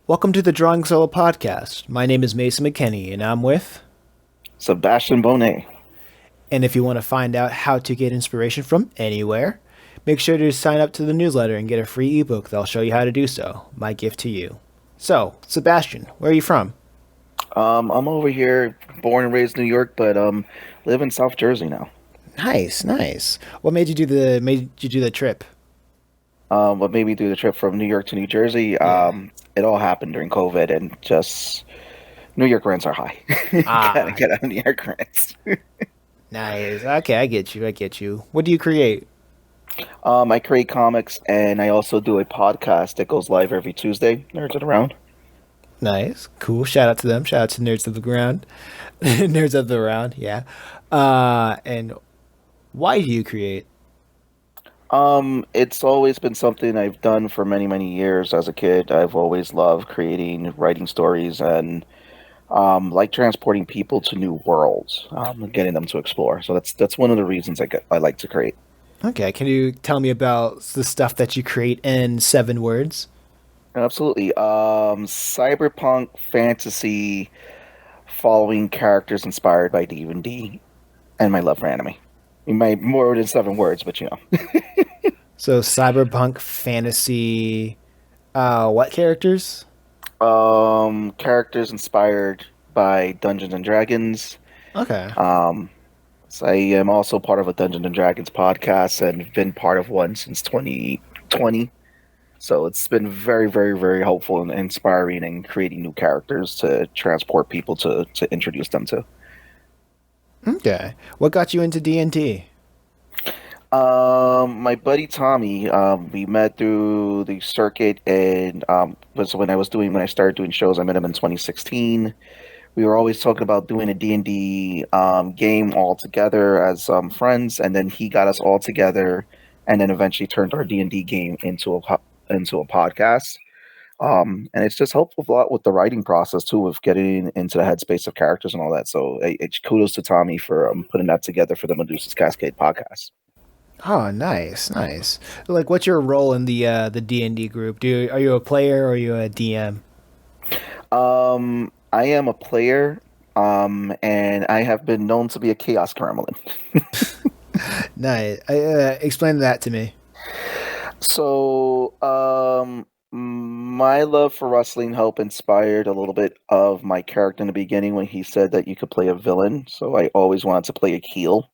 Welcome to the Drawing Solo podcast. My name is Mason McKenney, and I'm with. Sebastian Bonet. And if you want to find out how to get inspiration from anywhere, make sure to sign up to the newsletter and get a free ebook that'll show you how to do so. My gift to you. So, Sebastian, where are you from? I'm over here, born and raised in New York, but live in South Jersey now. Nice, nice. What made you do the trip? What made me do the trip from New York to New Jersey? Yeah. It all happened during COVID, and just New York rents are high. Gotta Ah, get out of New York rents. nice. Okay, I get you. I get you. What do you create? I create comics, and I also do a podcast that goes live every Tuesday. Nerds it around. Nice, cool. Shout out to them. Shout out to Nerds of the Ground, Nerds of the Round. Yeah. And why do you create? It's always been something I've done for many, many years as a kid. I've always loved creating, writing stories, and like transporting people to new worlds, and getting them to explore. So that's one of the reasons I like to create. Okay, can you tell me about the stuff that you create in 7 words? Absolutely. Cyberpunk fantasy following characters inspired by D&D and D, and my love for anime. You might more than 7 words, but you know. So, cyberpunk fantasy. What characters? Characters inspired by Dungeons and Dragons. Okay. Um, so I am also part of a Dungeons and Dragons podcast and been part of one since 2020. So it's been very, very, very helpful and inspiring and creating new characters to transport people to introduce them to. Okay. What got you into D&D? My buddy Tommy, we met through the circuit, and was when I started doing shows. I met him in 2016. We were always talking about doing a D&D game all together as friends, and then he got us all together, and then eventually turned our D&D game into a podcast. And it's just helped a lot with the writing process too, of getting into the headspace of characters and all that. So kudos to Tommy for putting that together for the Medusa's Cascade podcast. Oh, nice, nice. Like, what's your role in the D&D group? Are you a player or are you a DM? I am a player, and I have been known to be a chaos gremlin. Nice. Explain that to me. So, my love for wrestling helped inspired a little bit of my character in the beginning when he said that you could play a villain. So I always wanted to play a heel,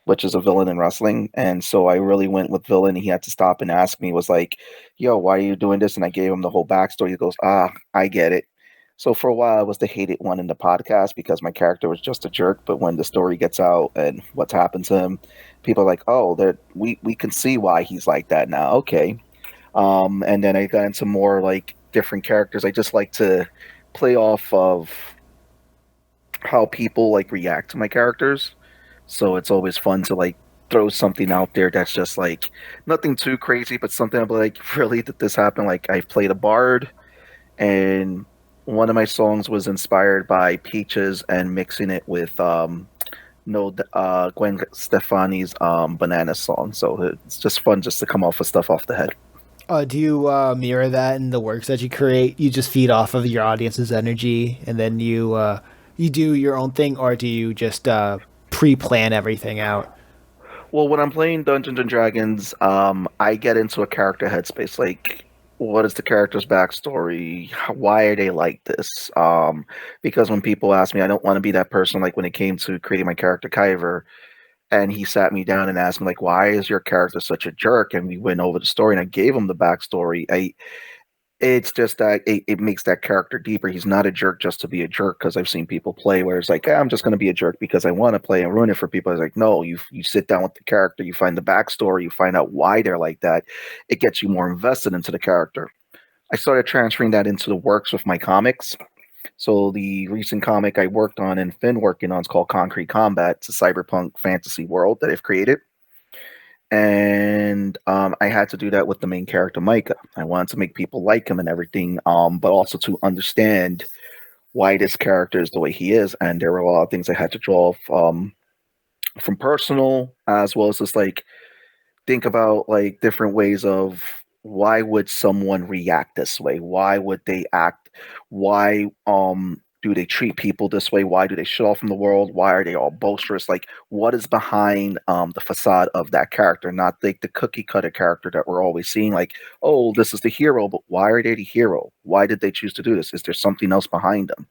which is a villain in wrestling. And so I really went with villain. He had to stop and ask me, was like, yo, why are you doing this? And I gave him the whole backstory. He goes, I get it. So for a while, I was the hated one in the podcast because my character was just a jerk. But when the story gets out and what's happened to him, people are like, oh, we can see why he's like that now. Okay. And then I got into more like different characters. I just like to play off of how people like react to my characters. So it's always fun to like throw something out there that's just like nothing too crazy, but something I'm like, really, did this happen? Like I've played a bard, and one of my songs was inspired by Peaches and mixing it with no Gwen Stefani's Banana song. So it's just fun just to come off of stuff off the head. Do you mirror that in the works that you create? You just feed off of your audience's energy, and then you do your own thing, or do you just pre-plan everything out? Well, when I'm playing Dungeons and Dragons, I get into a character headspace. Like, what is the character's backstory? Why are they like this? Because when people ask me, I don't want to be that person. Like when it came to creating my character Kyver, and he sat me down and asked me, like, why is your character such a jerk? And we went over the story, and I gave him the backstory. It's just that it makes that character deeper. He's not a jerk just to be a jerk, because I've seen people play where it's like, I'm just going to be a jerk because I want to play and ruin it for people. It's like, no, you sit down with the character, you find the backstory, you find out why they're like that. It gets you more invested into the character. I started transferring that into the works with my comics. So the recent comic I worked on and been working on is called Concrete Kombat. It's a cyberpunk fantasy world that I've created, and I had to do that with the main character Micah. I wanted to make people like him and everything, but also to understand why this character is the way he is. And there were a lot of things I had to draw from personal, as well as just like think about like different ways of why would someone react this way? Why would they act why do they treat people this way? Why do they shut off from the world? Why are they all boisterous? Like, what is behind the facade of that character? Not like the cookie cutter character that we're always seeing. Like, oh, this is the hero, but why are they the hero? Why did they choose to do this? Is there something else behind them?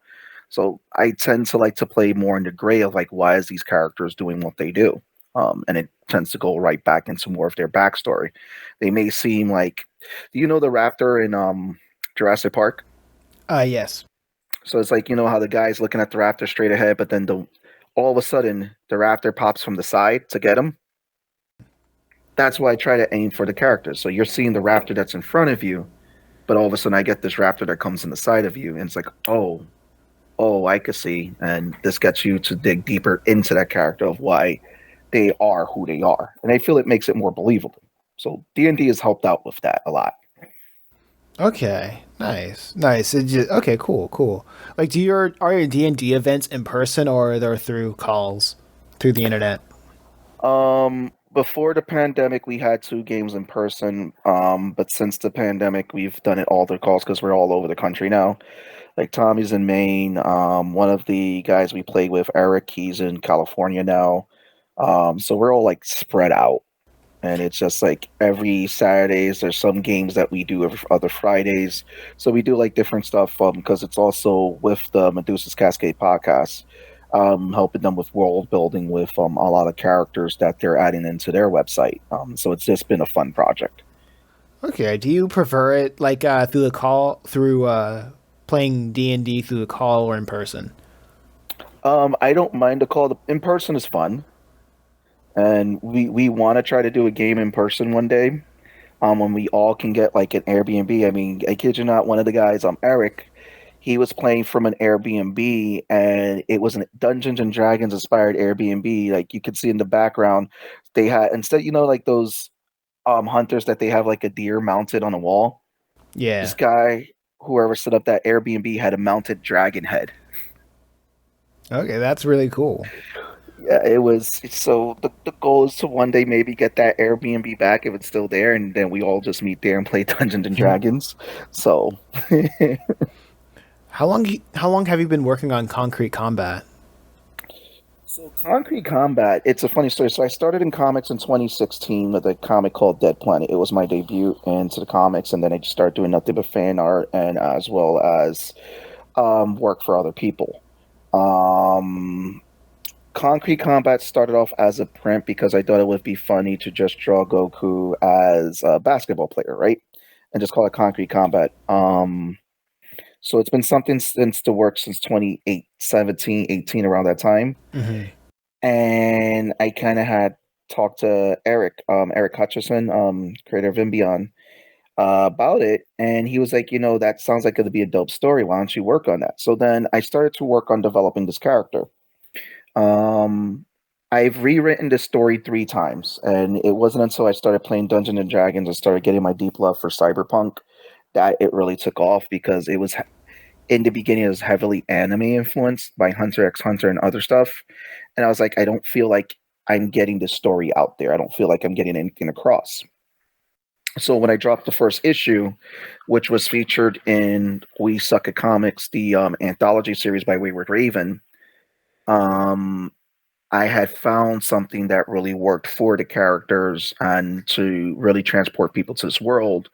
So I tend to like to play more in the gray of like, why is these characters doing what they do? And it tends to go right back into more of their backstory. They may seem like, do you know the raptor in Jurassic Park? Yes. So it's like, you know how the guy's looking at the raptor straight ahead, but then all of a sudden the raptor pops from the side to get him. That's why I try to aim for the characters. So you're seeing the raptor that's in front of you, but all of a sudden I get this raptor that comes in the side of you, and it's like, oh, I could see, and this gets you to dig deeper into that character of why they are who they are, and I feel it makes it more believable. So D&D has helped out with that a lot. Okay. Nice. Nice. Okay. Cool. Cool. Like, are your D&D events in person or they're through calls through the internet? Before the pandemic, we had two games in person. But since the pandemic, we've done it all through calls because we're all over the country now. Like Tommy's in Maine. One of the guys we play with, Eric, he's in California now. So we're all like spread out, and it's just like every Saturdays there's some games that we do every other Fridays. So we do like different stuff because it's also with the Medusa's Cascade podcast, helping them with world building with a lot of characters that they're adding into their website. So it's just been a fun project. Okay. Do you prefer it like through the call through playing D&D through the call or in person? I don't mind the call. In person is fun, and we want to try to do a game in person one day. When we all can get like an Airbnb. I mean, I kid you not, one of the guys, Eric, he was playing from an Airbnb, and it was a Dungeons and Dragons inspired Airbnb. Like you could see in the background, they had instead, like those hunters that they have like a deer mounted on a wall. This Yeah. guy, whoever set up that Airbnb, had a mounted dragon head. Okay, that's really cool. Yeah, it was. So the goal is to one day maybe get that Airbnb back if it's still there, and then we all just meet there and play Dungeons and Dragons. So, How long have you been working on Concrete Combat? so Concrete Combat. It's a funny story. So I started in comics in 2016 with a comic called Dead Planet. It was my debut into the comics, and then I just started doing nothing but fan art and as well as work for other people. Um, Concrete Combat started off as a print because I thought it would be funny to just draw Goku as a basketball player, right? And just call it Concrete Combat. So it's been something since the work since 2017, 18, around that time. Hmm. And I kind of had talked to Eric, Eric Hutchison, creator of Imbion, about it. And he was like, that sounds like it'd be a dope story. Why don't you work on that? So then I started to work on developing this character. Um, I've rewritten this story 3 times, and it wasn't until I started playing Dungeons and Dragons and started getting my deep love for cyberpunk that it really took off because it was in the beginning it was heavily anime influenced by Hunter x Hunter and other stuff, and I was like, I don't feel like I'm getting the story out there. I don't feel like I'm getting anything across. So when I dropped the first issue, which was featured in We Suck at Comics, the anthology series by Wayward Raven, um, I had found something that really worked for the characters and to really transport people to this world.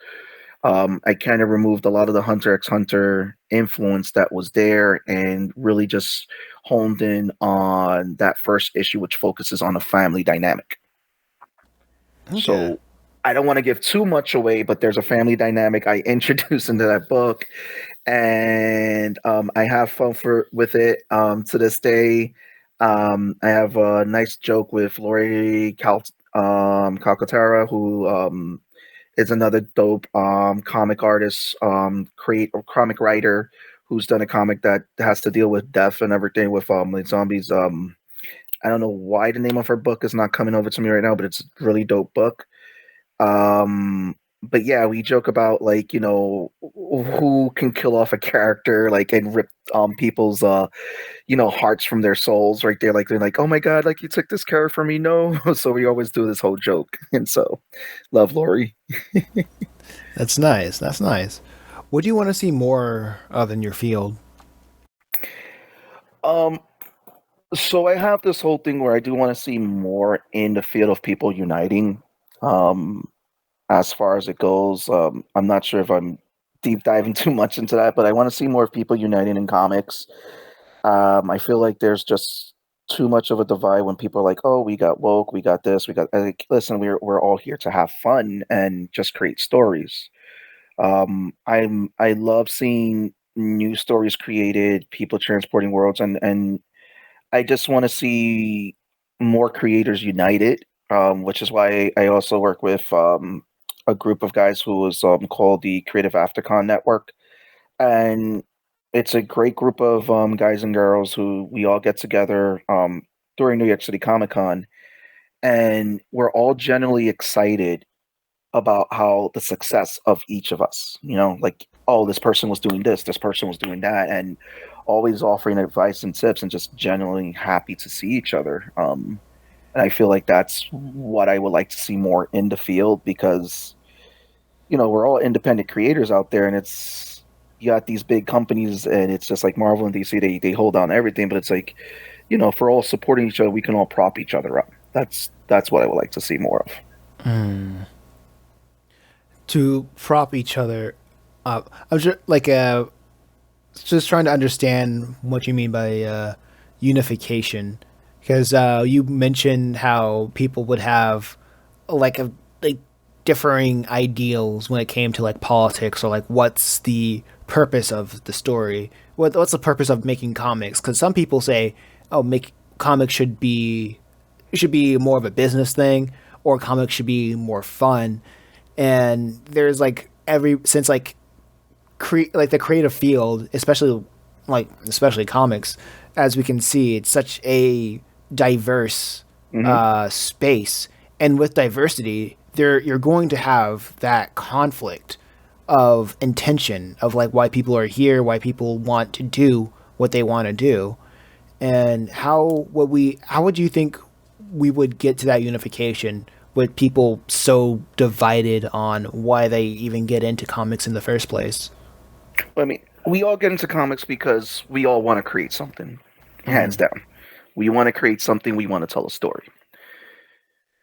I kind of removed a lot of the Hunter x Hunter influence that was there and really just honed in on that first issue, which focuses on a family dynamic. Okay. So I don't want to give too much away, but there's a family dynamic I introduced into that book, and I have fun with it to this day. I have a nice joke with Lori Calcaterra, who is another dope comic artist, create or comic writer who's done a comic that has to deal with death and everything with like zombies. I don't know why the name of her book is not coming over to me right now, but it's a really dope book. But yeah, we joke about like, who can kill off a character like and rip people's hearts from their souls right there. Like they're like, oh my god, like you took this character from me, no. So we always do this whole joke. And so love Lori. That's nice. That's nice. What do you want to see more of in your field? Um, so I have this whole thing where I do want to see more in the field of people uniting. Um, as far as it goes, I'm not sure if I'm deep diving too much into that, but I want to see more of people uniting in comics. I feel like there's just too much of a divide when people are like, "Oh, we got woke, we got this, we got." Like, listen, we're all here to have fun and just create stories. I love seeing new stories created, people transporting worlds, and I just want to see more creators united. Which is why I also work with a group of guys who is called the Creative Aftercon Network, and it's a great group of guys and girls who we all get together during New York City Comic Con, and we're all genuinely excited about how the success of each of us, like, oh, this person was doing this person was doing that, and always offering advice and tips and just genuinely happy to see each other. And I feel like that's what I would like to see more in the field because, we're all independent creators out there, and you got these big companies, and it's just like Marvel and DC, they hold down everything, but it's like, if we're all supporting each other, we can all prop each other up. That's what I would like to see more of. To prop each other up. I'm just trying to understand what you mean by unification, because you mentioned how people would have like differing ideals when it came to like politics, or like what's the purpose of the story, what's the purpose of making comics, because some people say, oh, make comics should be more of a business thing, or comics should be more fun. And there's like every since like the creative field, especially comics, as we can see, it's such a diverse Hmm. space, and with diversity, there you're going to have that conflict of intention of like why people are here, why people want to do what they want to do, and how would you think we would get to that unification with people so divided on why they even get into comics in the first place? I mean, we all get into comics because we all want to create something, hands down. We want to create something, we want to tell a story.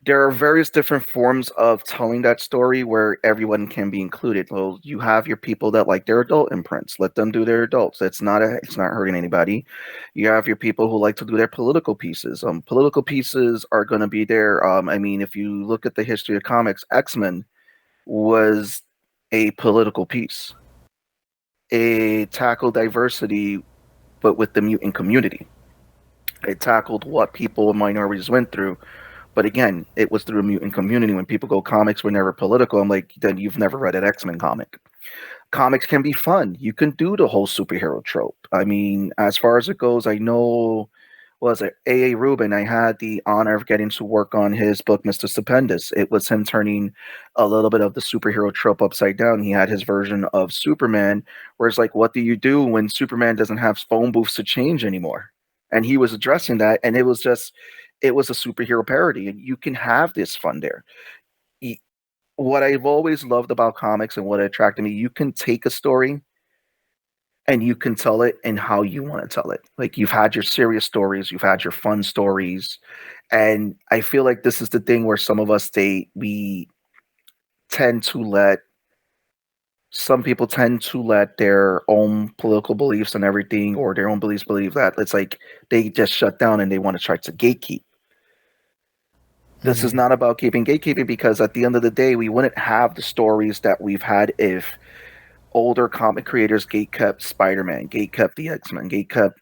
There are various different forms of telling that story where everyone can be included. Well, you have your people that like their adult imprints. Let them do their adults. It's not hurting anybody. You have your people who like to do their political pieces. Political pieces are going to be there. I mean, if you look at the history of comics, X-Men was a political piece. It tackled diversity, but with the mutant community. It tackled what people and minorities went through. But again, it was through a mutant community. When people go, comics were never political, I'm like, then you've never read an X-Men comic. Comics can be fun. You can do the whole superhero trope. I mean, as far as it goes, I know, was it A.A. Rubin? I had the honor of getting to work on his book, Mr. Stupendous. It was him turning a little bit of the superhero trope upside down. He had his version of Superman, where it's like, what do you do when Superman doesn't have phone booths to change anymore? And he was addressing that, and it was a superhero parody, and you can have this fun there. Y- What I've always loved about comics and what attracted me, you can take a story and you can tell it in how you want to tell it. Like, you've had your serious stories, you've had your fun stories, and I feel like this is the thing where some of us we tend to let some people tend to let their own political beliefs and everything, or their own beliefs, believe that it's like they just shut down and they want to try to gatekeep. This is not about keeping gatekeeping, because at the end of the day, we wouldn't have the stories that we've had if older comic creators gatekept Spider-Man, gatekept the X-Men, gatekept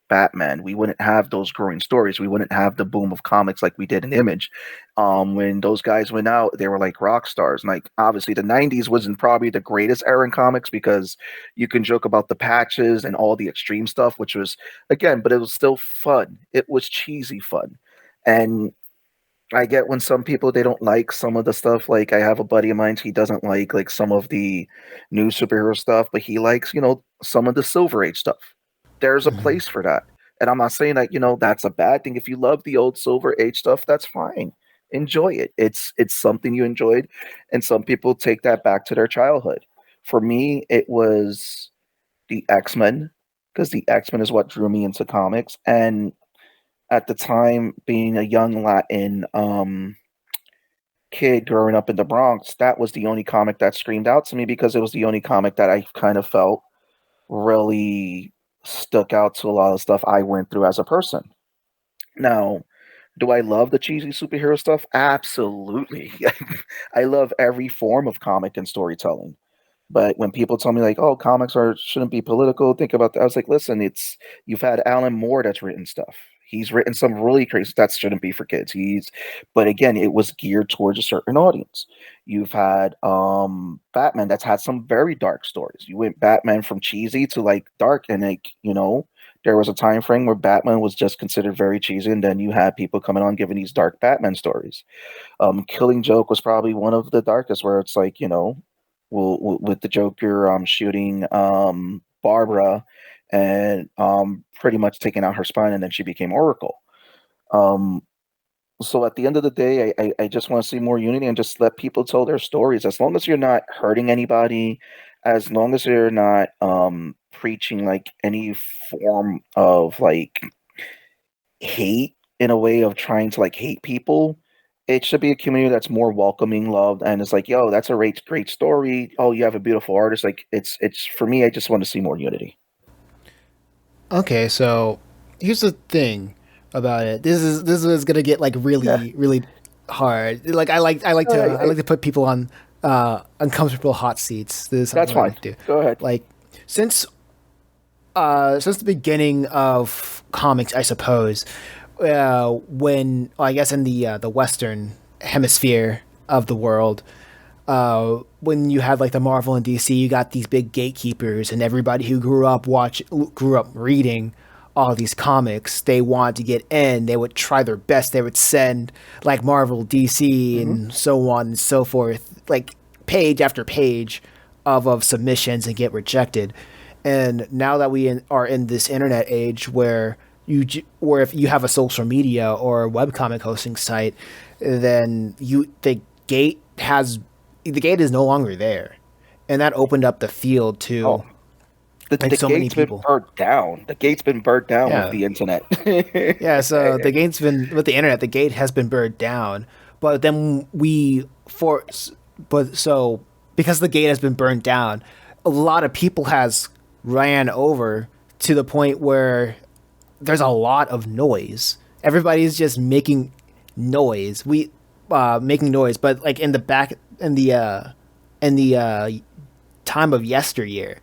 Batman. We wouldn't have those growing stories. We wouldn't have the boom of comics like we did in Image. When those guys went out, they were like rock stars. And like, obviously the 90s wasn't probably the greatest era in comics, because you can joke about the patches and all the extreme stuff, which was, again, but it was still fun. It was cheesy fun. And I get when some people, they don't like some of the stuff. Like, I have a buddy of mine, he doesn't like some of the new superhero stuff, but he likes, some of the Silver Age stuff. There's a place for that. And I'm not saying that, that's a bad thing. If you love the old Silver Age stuff, that's fine. Enjoy it. It's something you enjoyed, and some people take that back to their childhood. For me, it was the X-Men, because the X-Men is what drew me into comics. And at the time, being a young Latin kid growing up in the Bronx, that was the only comic that screamed out to me because it was the only comic that I kind of felt really stuck out to a lot of stuff I went through as a person. Now, do I love the cheesy superhero stuff? Absolutely. I love every form of comic and storytelling. But when people tell me like, "Oh, comics are shouldn't be political," think about that. I was like, "Listen, it's you've had Alan Moore that's written stuff. He's written some really crazy that shouldn't be for kids. But again, it was geared towards a certain audience. You've had Batman that's had some very dark stories. You went Batman from cheesy to like dark, and like there was a time frame where Batman was just considered very cheesy, and then you had people coming on giving these dark Batman stories. Killing Joke was probably one of the darkest, where it's like with the Joker shooting Barbara and pretty much taking out her spine, and then she became Oracle. Um, so at the end of the day, I just want to see more unity and just let people tell their stories. As long as you're not hurting anybody, as long as you're not preaching like any form of like hate in a way of trying to like hate people. It should be a community that's more welcoming, loved, and it's like, yo, that's a great story. Oh, you have a beautiful artist. Like it's for me. I just want to see more unity. Okay, so here's the thing about it. This is gonna get like Yeah, really hard. Like I I, like to put people on uncomfortable hot seats. This is that's something I fine. like to do. Go ahead. Like since since the beginning of comics, I suppose, when well, I guess in the Western hemisphere of the world, when you had like the Marvel and DC, you got these big gatekeepers, and everybody who grew up reading all these comics, they wanted to get in. They would try their best. They would send like Marvel, DC, Hmm. and so on and so forth, like page after page of submissions and get rejected. And now that are in this internet age where where if you have a social media or a webcomic hosting site, then gate has the gate is no longer there, and that opened up the field Oh, to like the so many gate's been people. burnt down. The gate's been burnt down with Yeah, the internet. yeah. So the gate's been with the internet. The gate has been burned down, but then but so because the gate has been burned down, a lot of people has ran over to the point where there's a lot of noise. Everybody's just making noise. We making noise, but like in the time of yesteryear,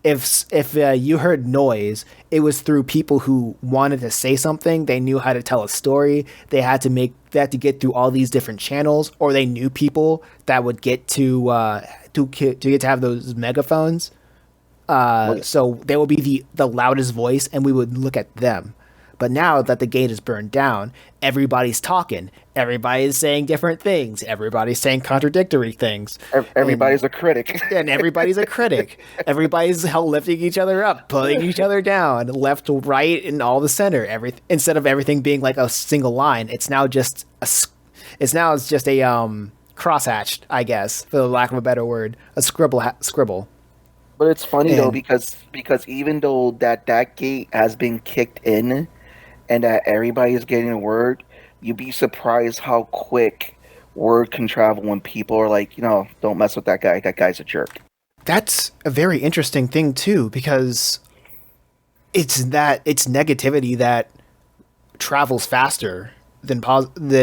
if you heard noise, it was through people who wanted to say something. They knew how to tell a story. They had to get through all these different channels, or they knew people that would get to get to have those megaphones. Well, yeah. So they will be the loudest voice, and we would look at them. But now that the gate is burned down, everybody's talking. Everybody's saying different things. Everybody's saying contradictory things, and Everybody's a critic. everybody's a critic. Everybody's lifting each other up, putting each other down, left to right, and all the center. Instead of everything being like a single line, it's just a crosshatched, I guess, for the lack of a better word, a scribble. But it's funny though And because even though that gate has been kicked in and that everybody is getting a word, you'd be surprised how quick word can travel when people are like, don't mess with that guy. That guy's a jerk. that's a very interesting thing too, because it's negativity that travels faster than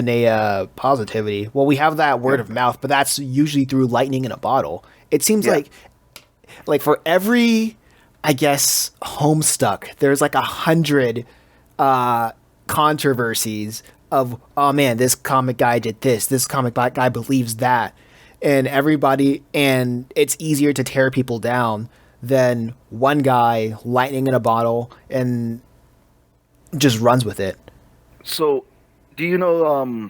a positivity. Well, we have that word Yeah. of mouth, but that's usually through lightning in a bottle. It seems Yeah. like for every, I guess, homestuck, there's like 100 controversies of, oh man, this comic guy did this comic guy believes that, and it's easier to tear people down than one guy lightning in a bottle and just runs with it. So, do you know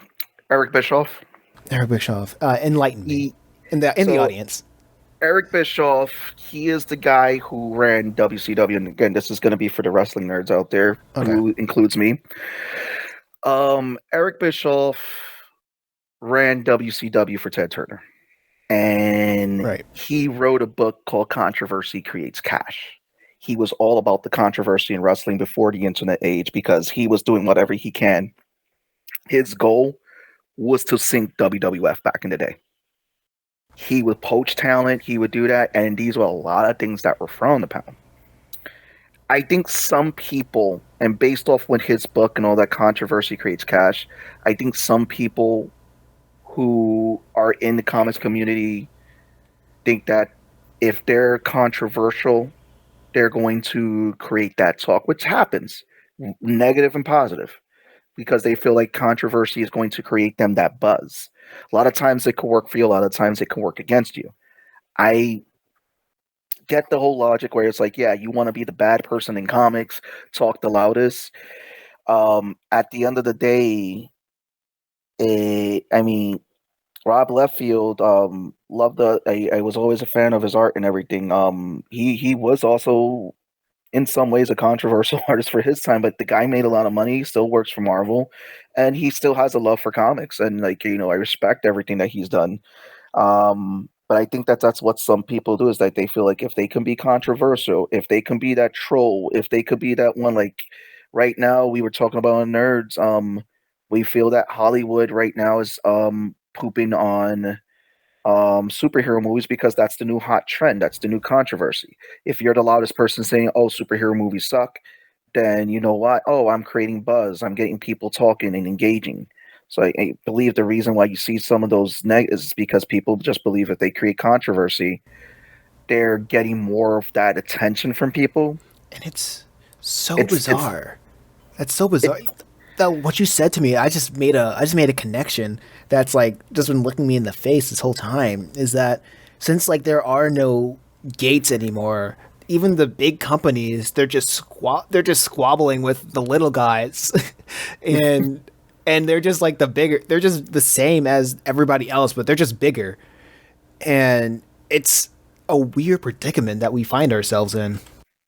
Eric Bischoff? Eric Bischoff, enlighten me He in the so audience. Eric Bischoff, he is the guy who ran WCW, and again, this is going to be for the wrestling nerds out there, Okay. who includes me. Eric Bischoff ran WCW for Ted Turner. and Right. he wrote a book called Controversy Creates Cash. He was all about the controversy in wrestling before the internet age because he was doing whatever he can. His goal was to sink WWF back in the day. He would poach talent, he would do that, and these were a lot of things that were frowned upon. I think some people, and based off when his book and all that controversy creates cash, I think some people who are in the comics community think that if they're controversial, they're going to create that talk, which happens, negative and positive, because they feel like controversy is going to create them that buzz. A lot of times it can work for you, a lot of times it can work against you. I get the whole logic where it's like, yeah, you want to be the bad person in comics, talk the loudest. At the end of the day, I mean, Rob Leftfield, loved the. I was always a fan of his art and everything. He was also in some ways a controversial artist for his time, but the guy made a lot of money, still works for Marvel, and he still has a love for comics. And like I respect everything that he's done. But I think that that's what some people do is that they feel like if they can be controversial, if they can be that troll, if they could be that one, like right now we were talking about on Nerds, we feel that Hollywood right now is pooping on superhero movies because that's the new hot trend, that's the new controversy. If you're the loudest person saying, "Oh, superhero movies suck," then you know what? Oh, I'm creating buzz. I'm getting people talking and engaging. So I believe the reason why you see some of those negatives is because people just believe if they create controversy, they're getting more of that attention from people. And it's so It's bizarre. That's so bizarre. it That what you said to me, I just made a connection that's like just been looking me in the face this whole time. Is that since like there are no gates anymore, even the big companies they're just squabbling with the little guys, and they're just like they're just the same as everybody else, but they're just bigger, and it's a weird predicament that we find ourselves in.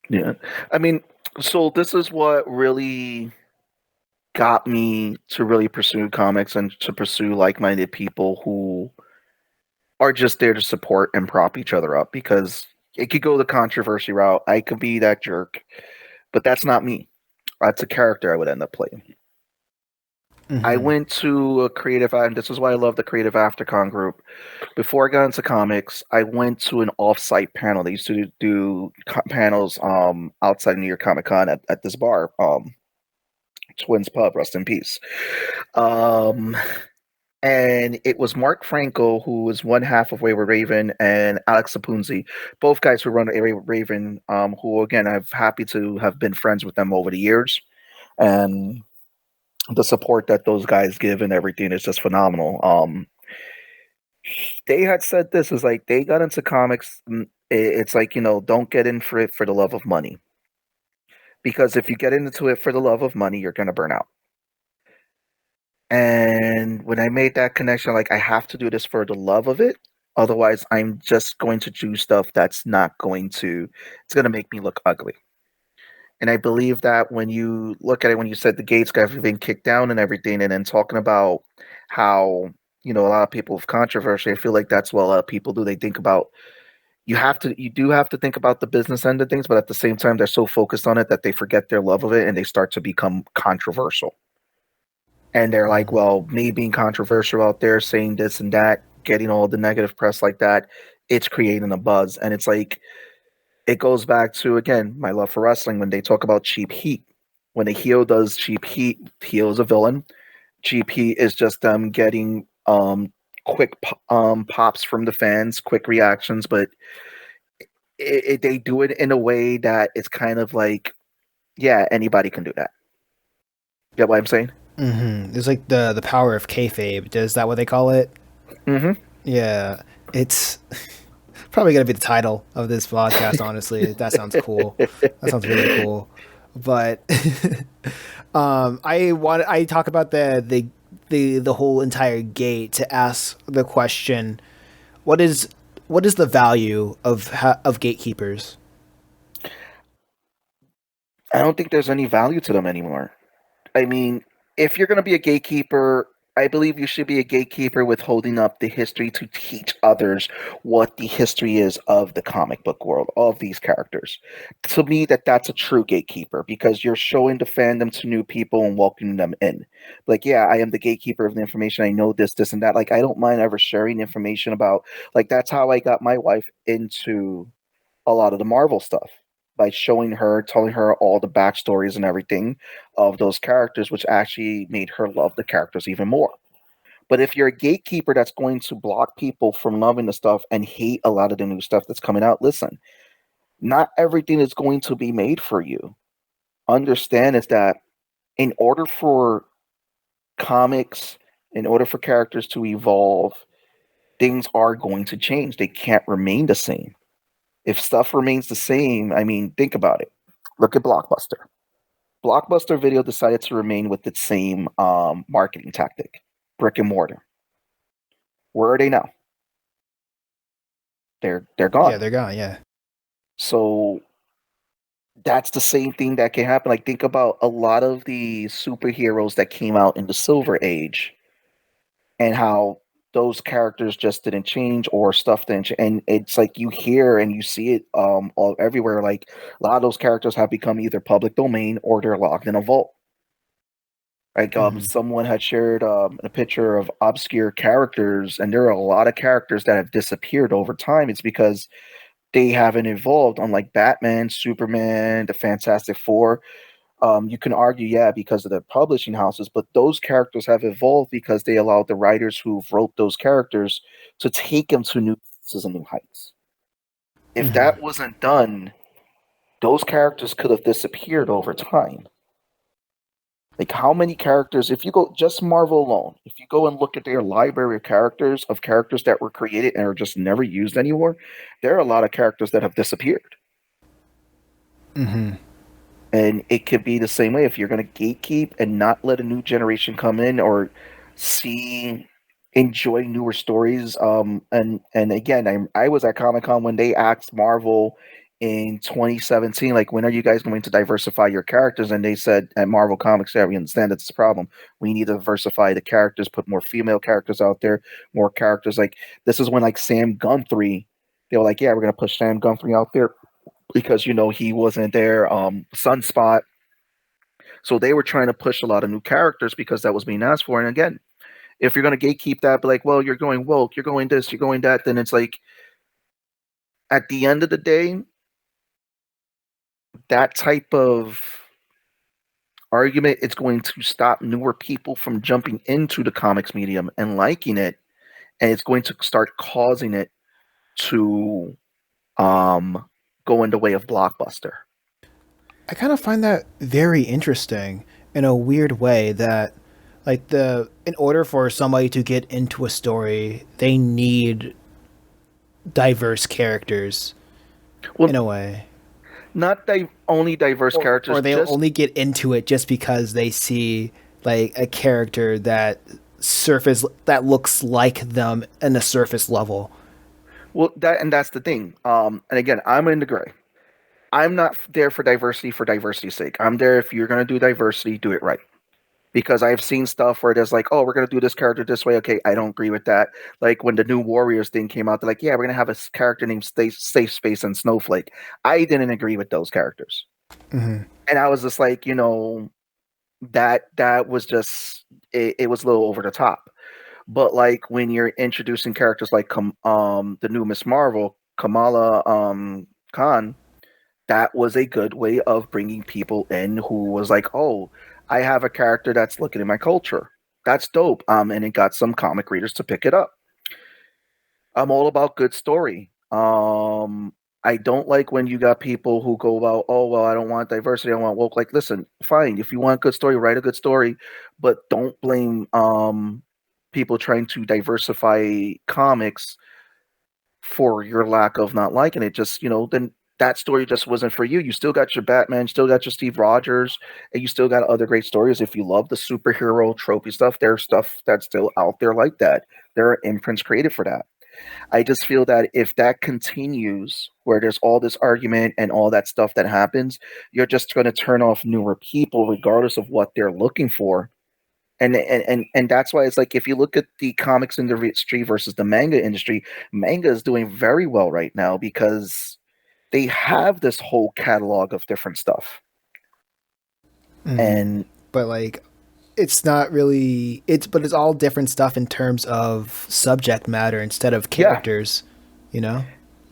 yeah. I mean, so this is what really got me to really pursue comics and to pursue like-minded people who are just there to support and prop each other up because it could go the controversy route. I could be that jerk, but that's not me. That's a character I would end up playing. I Hmm. went to a creative, and this is why I love the Creative Aftercon group. Before I got into comics, I went to an off-site panel. They used to do panels outside of New York Comic Con at this bar, Twins Pub, rest in peace. Um, and it was Mark Franco, who was one half of Wayward Raven, and Alex Sapunzi, both guys who run Wayward Raven, who again I'm happy to have been friends with them over the years, and the support that those guys give and everything is just phenomenal. They had said this is like they got into comics. It's like don't get in for it for the love of money, because if you get into it for the love of money, you're gonna burn out. And when I made that connection, like I have to do this for the love of it. Otherwise, I'm just going to do stuff that's not going to, it's going to make me look ugly. And I believe that when you look at it, when you said the gates got been kicked down and everything, and then talking about how, a lot of people with controversy, I feel like that's what a lot of people do. They think about, you do have to think about the business end of things, but at the same time, they're so focused on it that they forget their love of it and they start to become controversial. And they're like, well, me being controversial out there, saying this and that, getting all the negative press like that, it's creating a buzz. And it's like, it goes back to, again, my love for wrestling when they talk about cheap heat. When a heel does cheap heat, heel is a villain. Cheap heat is just them getting quick pops from the fans, quick reactions, but they do it in a way that it's kind of like, yeah, anybody can do that. Get what I'm saying? Hmm. It's like the power of kayfabe. Is that what they call it? Mm-hmm. Yeah, it's probably gonna be the title of this podcast. Honestly, that sounds cool. That sounds really cool. But I talk about the whole entire gate to ask the question: what is the value of gatekeepers? I don't think there's any value to them anymore. I mean, if you're going to be a gatekeeper, I believe you should be a gatekeeper with holding up the history to teach others what the history is of the comic book world, of these characters. To me, that's a true gatekeeper because you're showing the fandom to new people and welcoming them in. Like, yeah, I am the gatekeeper of the information. I know this, this, and that. Like, I don't mind ever sharing information about, like, that's how I got my wife into a lot of the Marvel stuff by showing her, telling her all the backstories and everything of those characters, which actually made her love the characters even more. But if you're a gatekeeper that's going to block people from loving the stuff and hate a lot of the new stuff that's coming out, listen, not everything is going to be made for you. Understand is that in order for comics, in order for characters to evolve, things are going to change. They can't remain the same. If stuff remains the same, I mean, think about it. Look at Blockbuster. Blockbuster Video decided to remain with its same marketing tactic, brick and mortar. Where are they now? They're gone. Yeah, they're gone. Yeah. So that's the same thing that can happen. Like think about a lot of the superheroes that came out in the Silver Age and how those characters just didn't change or stuff didn't change. And it's like you hear and you see it all everywhere. Like a lot of those characters have become either public domain or they're locked in a vault. Like someone had shared a picture of obscure characters, and there are a lot of characters that have disappeared over time. It's because they haven't evolved. Unlike Batman, Superman, the Fantastic Four, you can argue, yeah, because of the publishing houses, but those characters have evolved because they allowed the writers who wrote those characters to take them to new places and new heights. If that wasn't done, those characters could have disappeared over time. Like how many characters, if you go just Marvel alone, if you go and look at their library of characters that were created and are just never used anymore, there are a lot of characters that have disappeared. And it could be the same way if you're going to gatekeep and not let a new generation come in or enjoy newer stories. And again, I was at Comic-Con when they asked Marvel in 2017, like, when are you guys going to diversify your characters? And they said at Marvel Comics, yeah, we understand that's a problem. We need to diversify the characters, put more female characters out there, more characters. Like this is when like Sam Guthrie, they were like, yeah, we're going to push Sam Guthrie out there because he wasn't there. Sunspot. So they were trying to push a lot of new characters because that was being asked for. And again, if you're going to gatekeep that, be like, well, you're going woke, you're going this, you're going that, then it's like at the end of the day, that type of argument is going to stop newer people from jumping into the comics medium and liking it, and it's going to start causing it to go in the way of Blockbuster. I kind of find that very interesting in a weird way that in order for somebody to get into a story, they need diverse characters in a way. Not only diverse characters, or they'll only get into it just because they see like a character that looks like them in a surface level. Well, that's the thing. And again, I'm in the gray. I'm not there for diversity's sake. I'm there if you're going to do diversity, do it right. Because I've seen stuff where there's like, oh, we're going to do this character this way. Okay, I don't agree with that. Like when the new Warriors thing came out, they're like, yeah, we're going to have a character named Safe Space and Snowflake. I didn't agree with those characters. And I was just like, that was just, it was a little over the top. But like when you're introducing characters like the new Miss Marvel, Kamala Khan, that was a good way of bringing people in who was like, oh, I have a character that's looking at my culture. That's dope. And it got some comic readers to pick it up. I'm all about good story. I don't like when you got people who go about, oh, well, I don't want diversity. I want woke. Like, listen, fine. If you want a good story, write a good story, but don't blame people trying to diversify comics for your lack of not liking it. Just, then that story just wasn't for you. You still got your Batman, still got your Steve Rogers, and you still got other great stories. If you love the superhero trophy stuff, there's stuff that's still out there like that. There are imprints created for that. I just feel that if that continues, where there's all this argument and all that stuff that happens, you're just going to turn off newer people, regardless of what they're looking for. And that's why it's like if you look at the comics industry versus the manga industry, manga is doing very well right now because they have this whole catalog of different stuff. Hmm. And But like, it's not really. It's all different stuff in terms of subject matter instead of yeah, characters. You know.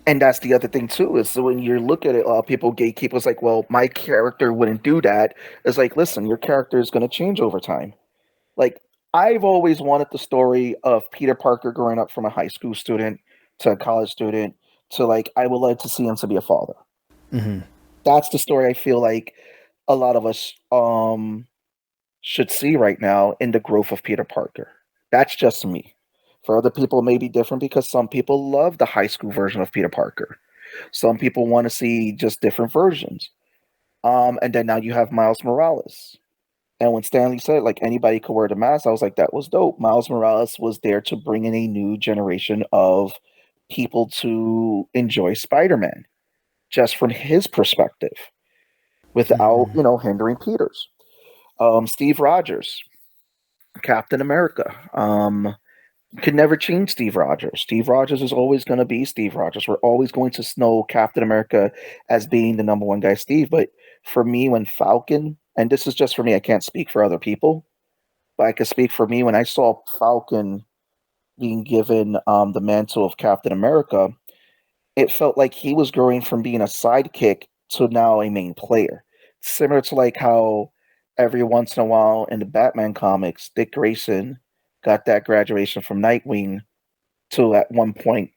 and that's the other thing too is so when you look at it, a lot of people gatekeep. It's like, well, my character wouldn't do that. It's like, listen, your character is going to change over time. Like I've always wanted the story of Peter Parker growing up from a high school student to a college student to like I would like to see him to be a father. Hmm. That's the story I feel like a lot of us should see right now in the growth of Peter Parker. That's just me. For other people, it may be different because some people love the high school version of Peter Parker. Some people want to see just different versions. And then now you have Miles Morales. And when Stanley said like anybody could wear the mask, I was like, that was dope. Miles Morales was there to bring in a new generation of people to enjoy Spider-Man, just from his perspective, without Hmm. hindering Peter's. Steve Rogers, Captain America. You can never change Steve Rogers. Steve Rogers is always going to be Steve Rogers. We're always going to know Captain America as being the number one guy, Steve. But for me, when Falcon, and this is just for me, I can't speak for other people, but I can speak for me. When I saw Falcon being given the mantle of Captain America, it felt like he was growing from being a sidekick to now a main player. Similar to like how every once in a while in the Batman comics, Dick Grayson got that graduation from Nightwing to at one point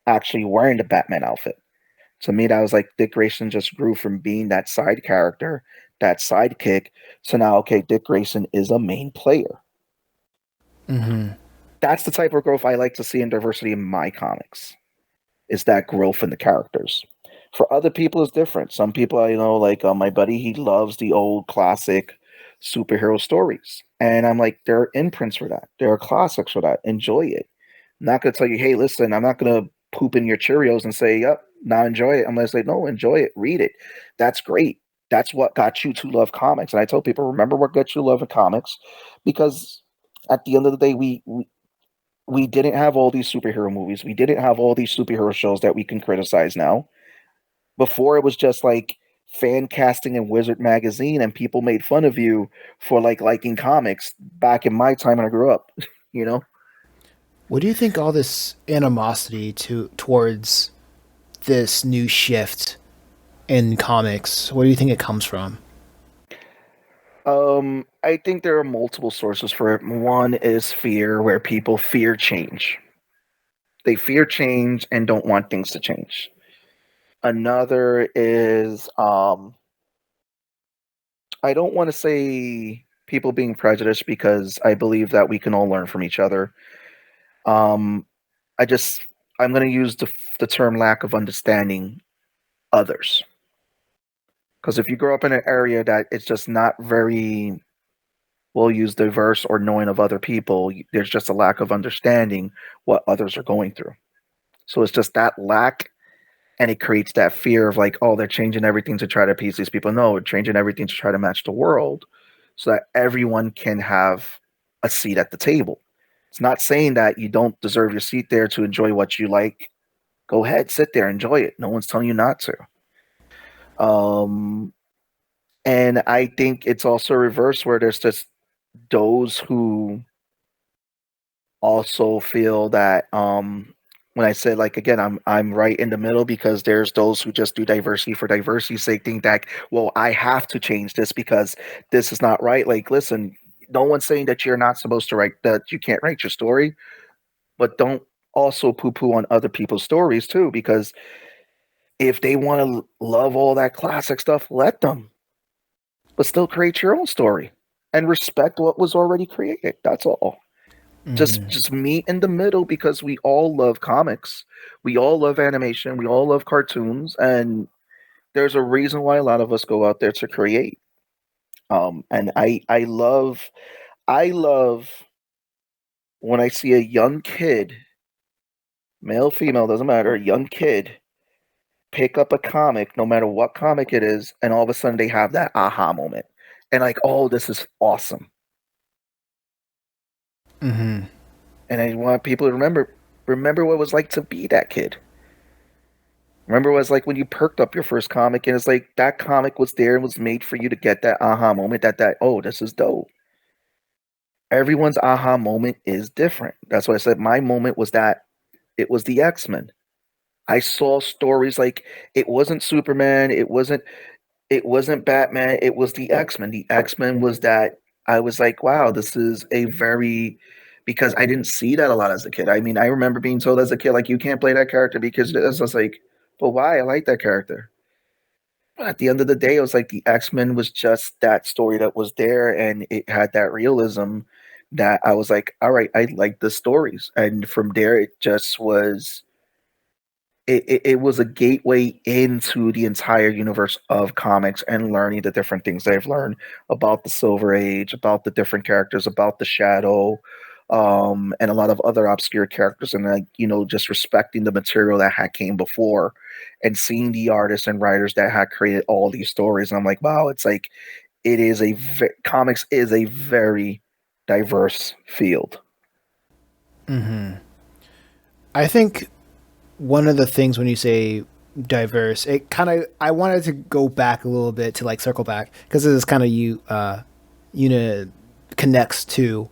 actually wearing the Batman outfit. To me, that was like Dick Grayson just grew from being that side character, that sidekick, to now, okay, Dick Grayson is a main player. Hmm. That's the type of growth I like to see in diversity in my comics. Is that growth in the characters. For other people, it's different. Some people, like my buddy, he loves the old classic superhero stories. And I'm like, there are imprints for that. There are classics for that. Enjoy it. I'm not going to tell you, hey, listen, I'm not going to poop in your Cheerios and say, yep, now enjoy it. I'm going to say, no, enjoy it. Read it. That's great. That's what got you to love comics. And I tell people, remember what got you to love comics, because at the end of the day, we didn't have all these superhero movies. We didn't have all these superhero shows that we can criticize now. Before it was just like fan casting and Wizard magazine, and people made fun of you for like liking comics back in my time when I grew up, you know? What do you think all this animosity towards this new shift in comics? Where do you think it comes from? I think there are multiple sources for it. One is fear, where people fear change. They fear change and don't want things to change. Another is I don't want to say people being prejudiced because I believe that we can all learn from each other. Um, I just I'm going to use the term lack of understanding others, because if you grow up in an area that it's just not very we'll use diverse or knowing of other people, there's just a lack of understanding what others are going through. So it's just that lack, and it creates that fear of like, oh, they're changing everything to try to appease these people. No, we're changing everything to try to match the world so that everyone can have a seat at the table. It's not saying that you don't deserve your seat there to enjoy what you like. Go ahead, sit there, enjoy it. No one's telling you not to. Um, and I think it's also reverse where there's just those who also feel that when I said like again, I'm right in the middle, because there's those who just do diversity for diversity's sake, think that well I have to change this because this is not right. Like listen, no one's saying that you're not supposed to write, that you can't write your story, but don't also poo poo on other people's stories too, because if they want to love all that classic stuff, let them, but still create your own story and respect what was already created. That's all. just Hmm. just meet in the middle, because we all love comics, we all love animation, we all love cartoons, and there's a reason why a lot of us go out there to create. And I love when I see a young kid, male, female, doesn't matter, a young kid pick up a comic, no matter what comic it is, and all of a sudden they have that aha moment, and like, oh, this is awesome. Mm-hmm. And I want people to remember what it was like to be that kid. Remember what it was like when you perked up your first comic, and it's like that comic was there and was made for you to get that aha moment, that oh, this is dope. Everyone's aha moment is different. That's why I said my moment was that it was the X-Men. I saw stories like it wasn't Superman, it wasn't Batman, it was the X-Men. The X-Men was that I was like, wow, this is a very because I didn't see that a lot as a kid. I mean, I remember being told as a kid, like, you can't play that character because it's just like, but why? I like that character. But at the end of the day, it was like the X-Men was just that story that was there and it had that realism that I was like, all right, I like the stories. And from there it just was it was a gateway into the entire universe of comics and learning the different things I've learned about the Silver Age, about the different characters, about the Shadow, and a lot of other obscure characters, and like just respecting the material that had came before, and seeing the artists and writers that had created all these stories. And I'm like, wow, it's like comics is a very diverse field. Mm-hmm. I think one of the things when you say diverse, it kind of I wanted to go back a little bit to like circle back because this is kind of connects to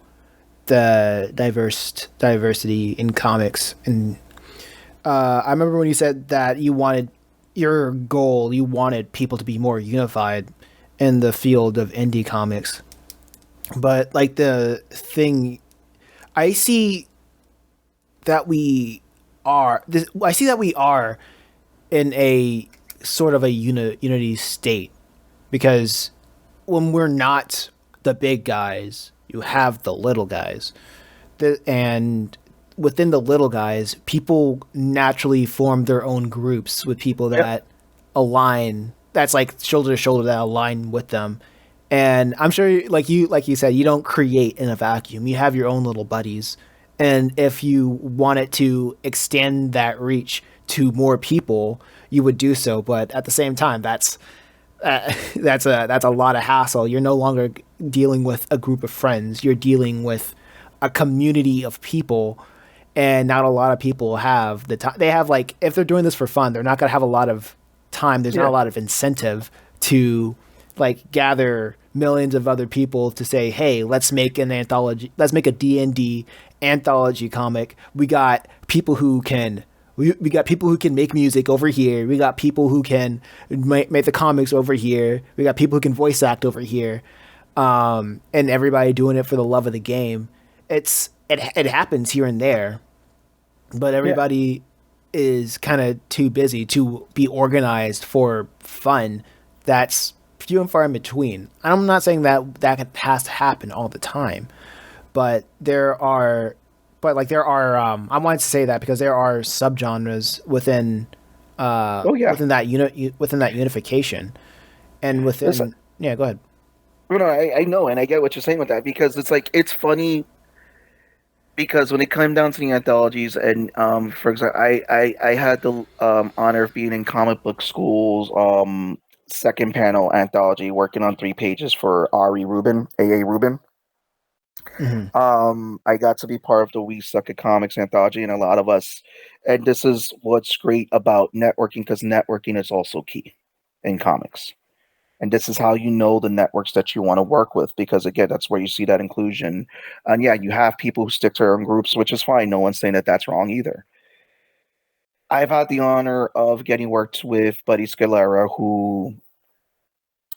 the diversity in comics. And I remember when you said that you wanted your goal, you wanted people to be more unified in the field of indie comics. But like the thing I see that we I see that we are in a sort of a unity state because when we're not the big guys, you have the little guys. And within the little guys, people naturally form their own groups with people Yep. that align. That's like shoulder to shoulder that align with them. And I'm sure, like you said, you don't create in a vacuum. You have your own little buddies, and if you wanted to extend that reach to more people, you would do so. But at the same time, that's a lot of hassle. You're no longer dealing with a group of friends. You're dealing with a community of people, and not a lot of people have the time. They have like if they're doing this for fun, they're not gonna have a lot of time. There's not Yeah. a lot of incentive to like gather millions of other people to say, "Hey, let's make an anthology. Let's make a D&D anthology comic." We got people who can make music over here. We got people who can make the comics over here. We got people who can voice act over here, and everybody doing it for the love of the game. It happens here and there, but Yeah. everybody is kind of too busy to be organized for fun. That's few and far in between. I'm not saying that has to happen all the time, but I wanted to say that because there are subgenres Oh yeah. within that unification and Listen, within yeah, go ahead. no, I know, and I get what you're saying with that because it's like it's funny because when it came down to the anthologies, and for example, I had the honor of being in comic book school's second panel anthology, working on 3 pages for Ari Rubin, A. Rubin. Hmm. I got to be part of the We Suck at Comics anthology, and a lot of us, and this is what's great about networking because networking is also key in comics. And this is how you know the networks that you want to work with because again, that's where you see that inclusion. And yeah, you have people who stick to their own groups, which is fine. No one's saying that that's wrong either. I've had the honor of getting worked with Buddy Scalera, who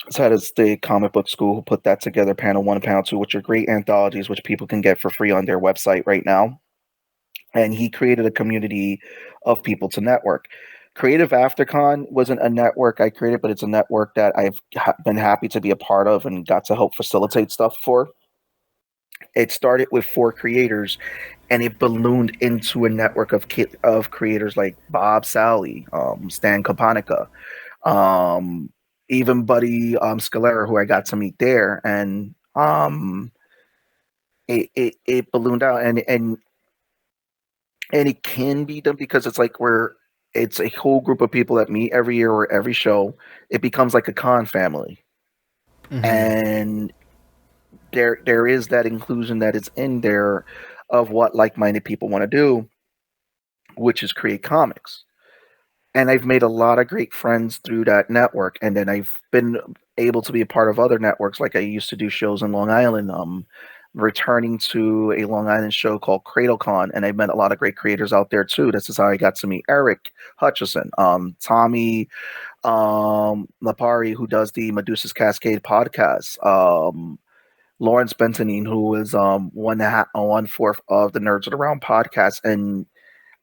has had a state comic book school, who put that together, panel one and panel two, which are great anthologies, which people can get for free on their website right now. And he created a community of people to network. Creative Aftercon wasn't a network I created, but it's a network that I've been happy to be a part of and got to help facilitate stuff for. It started with 4 creators, and it ballooned into a network of creators like Bob Sally, Stan Kapanica, um, even Buddy Scalera, who I got to meet there, and it ballooned out, and it can be done because it's a whole group of people that meet every year or every show. It becomes like a con family, Hmm. and there is that inclusion that is in there of what like-minded people want to do, which is create comics. And I've made a lot of great friends through that network. And then I've been able to be a part of other networks. Like I used to do shows in Long Island, returning to a Long Island show called CradleCon, and I met a lot of great creators out there too. This is how I got to meet Eric Hutchison, Tommy Lapari, who does the Medusa's Cascade podcast, Lawrence Bentonine, who is one fourth of the Nerds Around podcast, and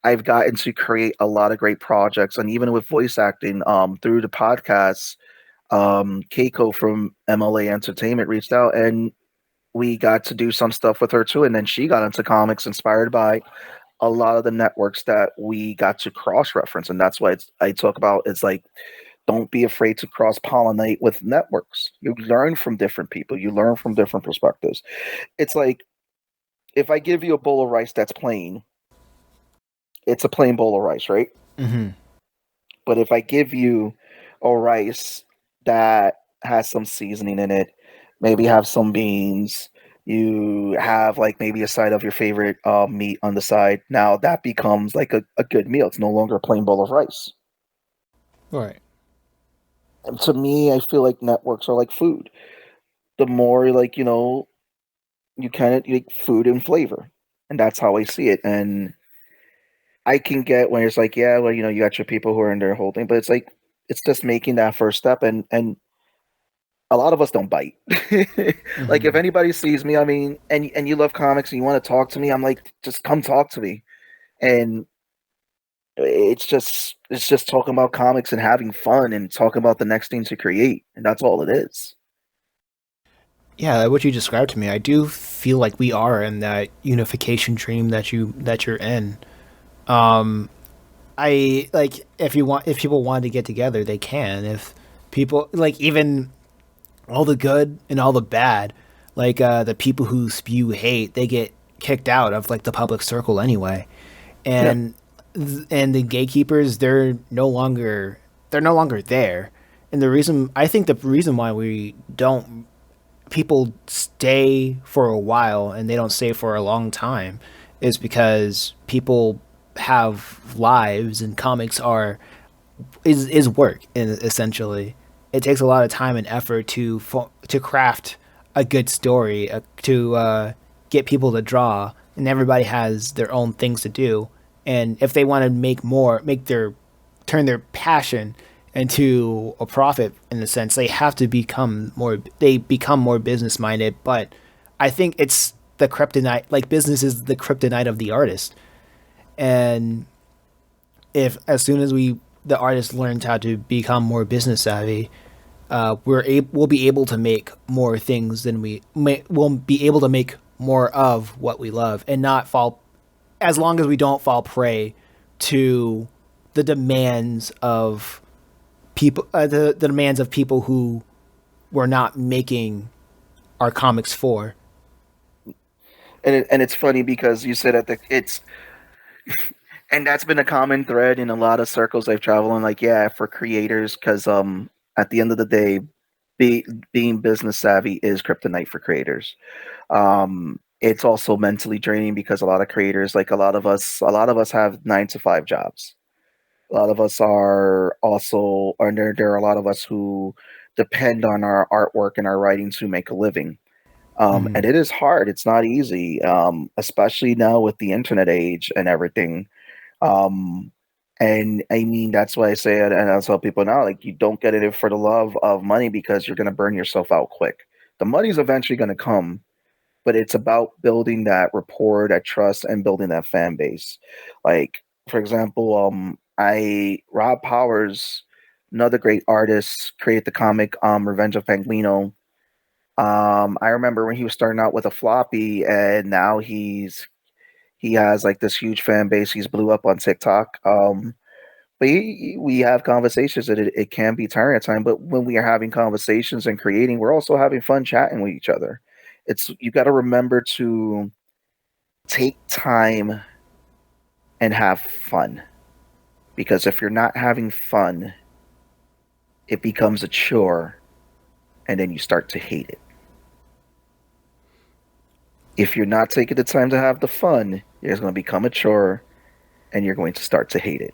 I've gotten to create a lot of great projects, and even with voice acting, through the podcast, Keiko from MLA Entertainment reached out, and we got to do some stuff with her too. And then she got into comics inspired by a lot of the networks that we got to cross reference, and that's why I talk about it's like don't be afraid to cross pollinate with networks. You learn from different people. You learn from different perspectives. It's like if I give you a bowl of rice that's plain, it's a plain bowl of rice, right? Mm-hmm. But if I give you a rice that has some seasoning in it, maybe have some beans, you have like maybe a side of your favorite meat on the side, now that becomes like a good meal. It's no longer a plain bowl of rice. Right. And to me, I feel like networks are like food. The more like, you kind of like food and flavor. And that's how I see it. And I can get when it's like, yeah, well, you got your people who are in there holding, but it's like it's just making that first step, and a lot of us don't bite. Like if Mm-hmm. anybody sees me, I mean, and you love comics and you want to talk to me, I'm like, just come talk to me. And it's just talking about comics and having fun and talking about the next thing to create, and that's all it is. Yeah, what you described to me, I do feel like we are in that unification dream that you're in. I like if people want to get together, they can. If people like even all the good and all the bad, like the people who spew hate, they get kicked out of like the public circle anyway. Yeah. And and the gatekeepers, they're no longer there. And the reason why we don't people stay for a while and they don't stay for a long time is because people have lives and comics are is work essentially. It takes a lot of time and effort to craft a good story, to get people to draw, and everybody has their own things to do. And if they want to make their turn their passion into a profit in a sense, they have to become more business minded. But I think it's the kryptonite. Like business is the kryptonite of the artist, and if as soon as the artist learns how to become more business savvy, we'll be able to make more things than we'll be able to make more of what we love and not fall as long as we don't fall prey to the demands of the demands of people who we're not making our comics for. And it's funny because you said and that's been a common thread in a lot of circles I've traveled in. Like, yeah, for creators, because at the end of the day, be, being business savvy is kryptonite for creators. It's also mentally draining because a lot of creators, like a lot of us have 9 to 5 jobs. A lot of us are also, and there are a lot of us who depend on our artwork and our writing to make a living. And Mm-hmm. it is hard. It's not easy, especially now with the internet age and everything. Um, and I mean, that's why I say it, and I tell people now, like, you don't get it for the love of money because you're going to burn yourself out quick. The money's eventually going to come, but it's about building that rapport, that trust, and building that fan base. Like, for example, Rob Powers, another great artist, created the comic Revenge of Penguino. I remember when he was starting out with a floppy, and now he has like this huge fan base. He's blew up on TikTok. But we have conversations that it can be tiring at time. But when we are having conversations and creating, we're also having fun chatting with each other. It's you got to remember to take time and have fun, because if you're not having fun, it becomes a chore, and then you start to hate it. If you're not taking the time to have the fun, it's going to become a chore and you're going to start to hate it.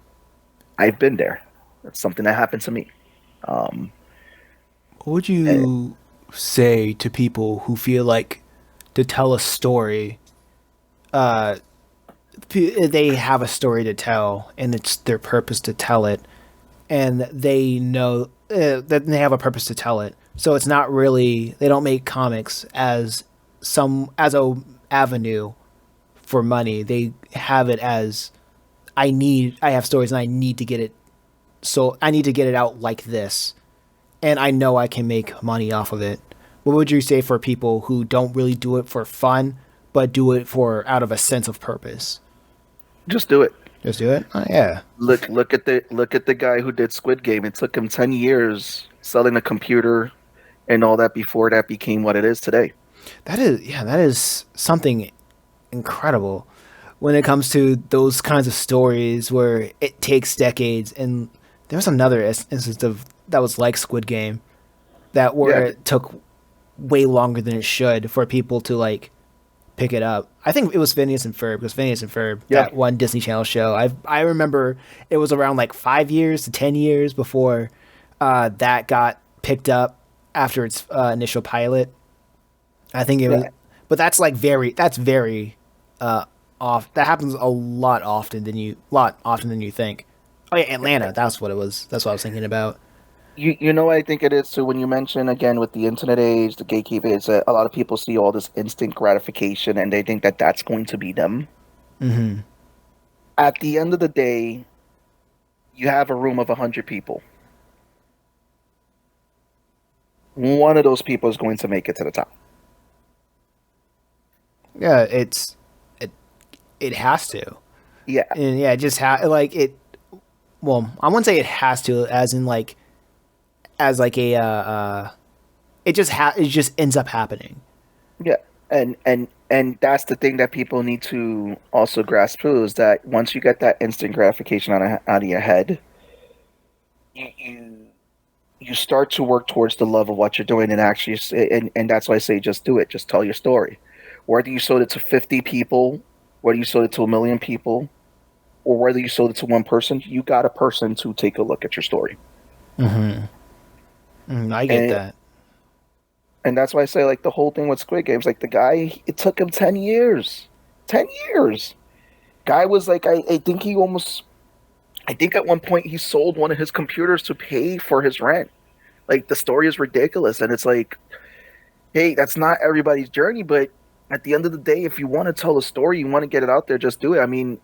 I've been there. That's something that happened to me. Um, What would and you say to people who feel like to tell a story, uh, they have a story to tell and it's their purpose to tell it, and they know that they have a purpose to tell it. So it's not really, they don't make comics as a avenue for money. They have it as, I have stories and I need to get it, so I need to get it out like this, and I know I can make money off of it. What would you say for people who don't really do it for fun, but do it for out of a sense of purpose? just do it. Just do it. Yeah, Look at the guy who did Squid Game. It took him 10 years selling a computer and all that before that became what it is today. that is something incredible when it comes to those kinds of stories where it takes decades. And there's another instance of that was like Squid Game, that where Yeah, it took way longer than it should for people to like pick it up. I think it was Phineas and Ferb. It was Phineas and Ferb, yeah. that one Disney Channel show. I remember it was around like 5 years to 10 years before that got picked up after its initial pilot. I think it was, Yeah. but that's very off. That happens a lot often than you think. Oh yeah, Atlanta. That's what it was. That's what I was thinking about. You know what I think it is too when you mention again with the internet age, the gatekeeper is that a lot of people see all this instant gratification and they think that that's going to be them. Mm-hmm. At the end of the day, you have a room of 100 people. One of those people is going to make it to the top. Yeah, it it has to, Yeah, and yeah, it just like it. Well, I wouldn't say it has to, as in like as like a it just ends up happening. yeah, and that's the thing that people need to also grasp too is that once you get that instant gratification out of your head, you you start to work towards the love of what you're doing and actually and that's why I say just do it, just tell your story. Whether you sold it to 50 people, whether you sold it to a million people, or whether you sold it to one person, you got a person to take a look at your story. I get and that. and that's why I say like the whole thing with Squid Games, like the guy, it took him 10 years. 10 years. Guy was like, I think he almost, I think at one point he sold one of his computers to pay for his rent. Like the story is ridiculous, and it's like, hey, that's not everybody's journey, but at the end of the day, if you want to tell a story, you want to get it out there, just do it. I mean,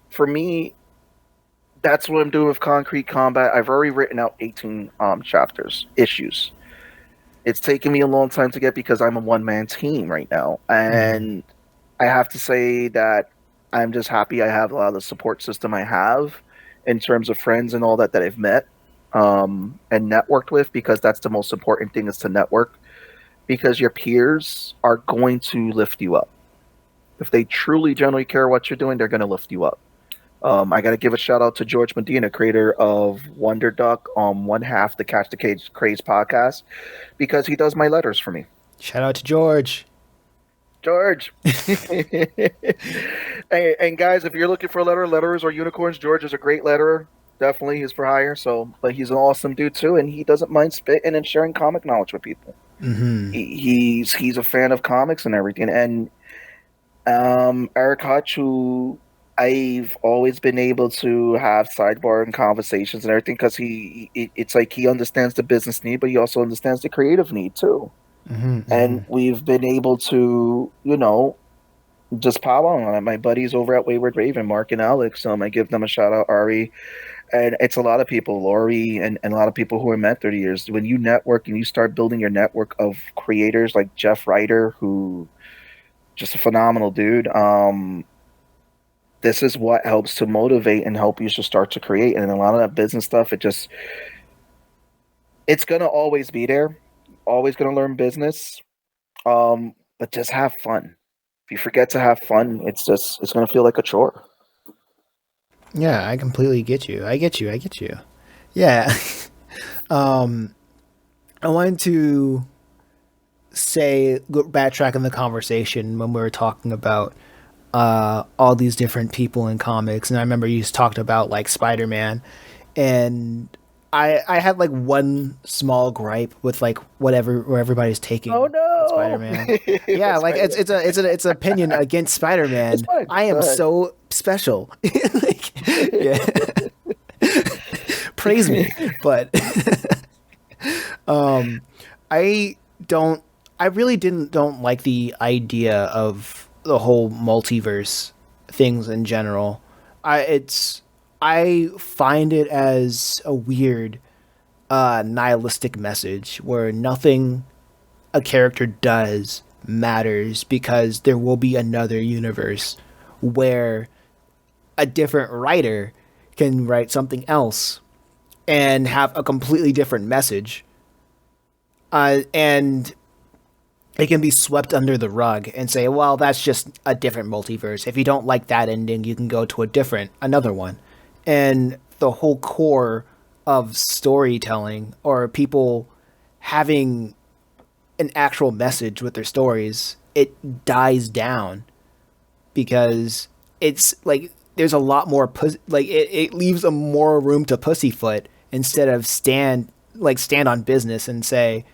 for me, that's what I'm doing with Concrete Combat. I've already written out 18 chapters, issues. It's taken me a long time to get because I'm a one man team right now, Mm-hmm. and I have to say that I'm just happy I have a lot of the support system I have in terms of friends and all that I've met and networked with, because that's the most important thing, is to network, because your peers are going to lift you up. If they truly genuinely care what you're doing, they're going to lift you up. I got to give a shout out to George Medina, creator of Wonder Duck, one half the Catch the Craze podcast, because he does my letters for me. Shout out to George. George. and guys, if you're looking for letterers or unicorns, George is a great letterer. Definitely, he's for hire. So, but he's an awesome dude too, and he doesn't mind spitting and sharing comic knowledge with people. Mm-hmm. He's a fan of comics and everything. And Eric Hutch, who I've always been able to have sidebar and conversations and everything, because it's like he understands the business need, but he also understands the creative need too. Mm-hmm. And Mm-hmm. we've been able to, just pop on it. My buddies over at Wayward Raven, Mark and Alex, I give them a shout out, Ari. And it's a lot of people, Lori, and a lot of people who are met through the years. When you network and you start building your network of creators like Jeff Ryder, who just a phenomenal dude. This is what helps to motivate and help you to start to create. And a lot of that business stuff, it's gonna always be there. Always gonna learn business. But just have fun. If you forget to have fun, it's gonna feel like a chore. Yeah, I completely get you. I get you. I get you. Yeah. um, I wanted to say go backtrack in the conversation when we were talking about all these different people in comics, and I remember you talked about like Spider-Man, and I had like one small gripe with like whatever where everybody's Oh taking with no! Spider-Man. Yeah, With like Spider-Man. it's an opinion against It's Spider-Man. fine. I am Go ahead. so special. Like, yeah, praise me, but I don't. I really don't like the idea of the whole multiverse things in general. I find it as a weird nihilistic message where nothing a character does matters because there will be another universe where a different writer can write something else and have a completely different message. And it can be swept under the rug and say, well, that's just a different multiverse. If you don't like that ending, you can go to another one. And the whole core of storytelling or people having an actual message with their stories, it dies down because it's like there's a lot more it leaves a more room to pussyfoot instead of stand on business and say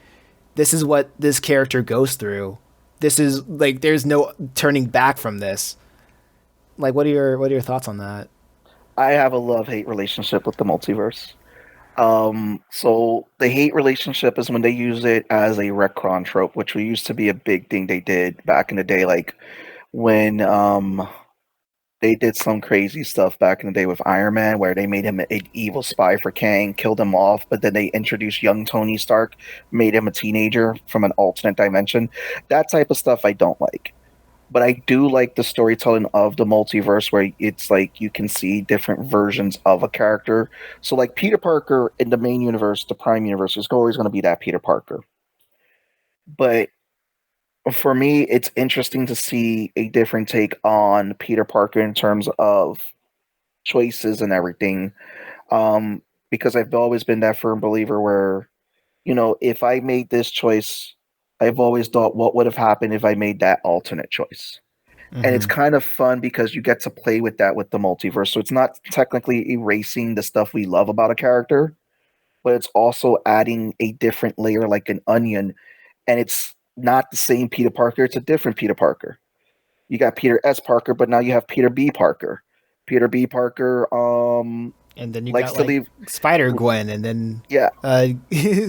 this is what this character goes through. This is like there's no turning back from this. Like what are your thoughts on that? I have a love-hate relationship with the multiverse. So the hate relationship is when they use it as a retcon trope, which used to be a big thing they did back in the day, like when they did some crazy stuff back in the day with Iron Man, where they made him an evil spy for Kang, killed him off, but then they introduced young Tony Stark, made him a teenager from an alternate dimension. That type of stuff I don't like. But I do like the storytelling of the multiverse where it's like you can see different versions of a character. So like Peter Parker in the main universe, the Prime universe, is always going to be that Peter Parker. But for me, it's interesting to see a different take on Peter Parker in terms of choices and everything. Um, because I've always been that firm believer where, if I made this choice, I've always thought what would have happened if I made that alternate choice. And it's Mm-hmm. kind of fun because you get to play with that with the multiverse. So it's not technically erasing the stuff we love about a character, but it's also adding a different layer like an onion. And it's not the same Peter Parker, it's a different Peter Parker. You got Peter S. Parker, but now you have Peter B. Parker. Peter B. Parker And then you likes got to like leave. Spider Gwen, and then Yeah,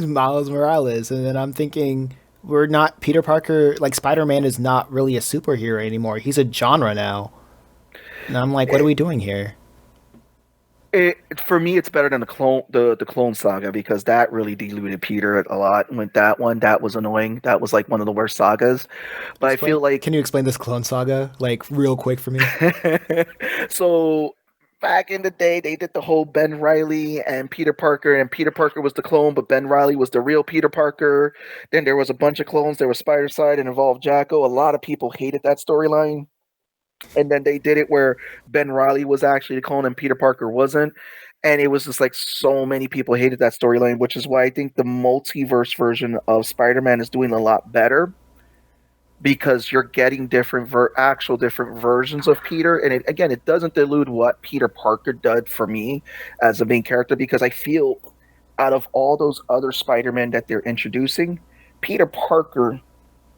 Miles Morales, and then I'm thinking we're not Peter Parker. Like Spider Man is not really a superhero anymore. He's a genre now, and I'm like, what are it, we doing here? for me, it's better than the clone saga because that really diluted Peter a lot. With that one, that was annoying. That was like one of the worst sagas. But I Explain. feel like Can you explain this Clone Saga like real quick for me? so back in the day, they did the whole Ben Riley and Peter Parker, and Peter Parker was the clone, but Ben Riley was the real Peter Parker. Then there was a bunch of clones. There was Spider Side and involved Jacko. A lot of people hated that storyline. And then they did it where Ben Riley was actually the clone and Peter Parker wasn't. And it was just like so many people hated that storyline, which is why I think the multiverse version of Spider Man is doing a lot better because you're getting actual different versions of Peter, and it doesn't dilute what Peter Parker did for me as a main character because I feel out of all those other Spider-Men that they're introducing, Peter Parker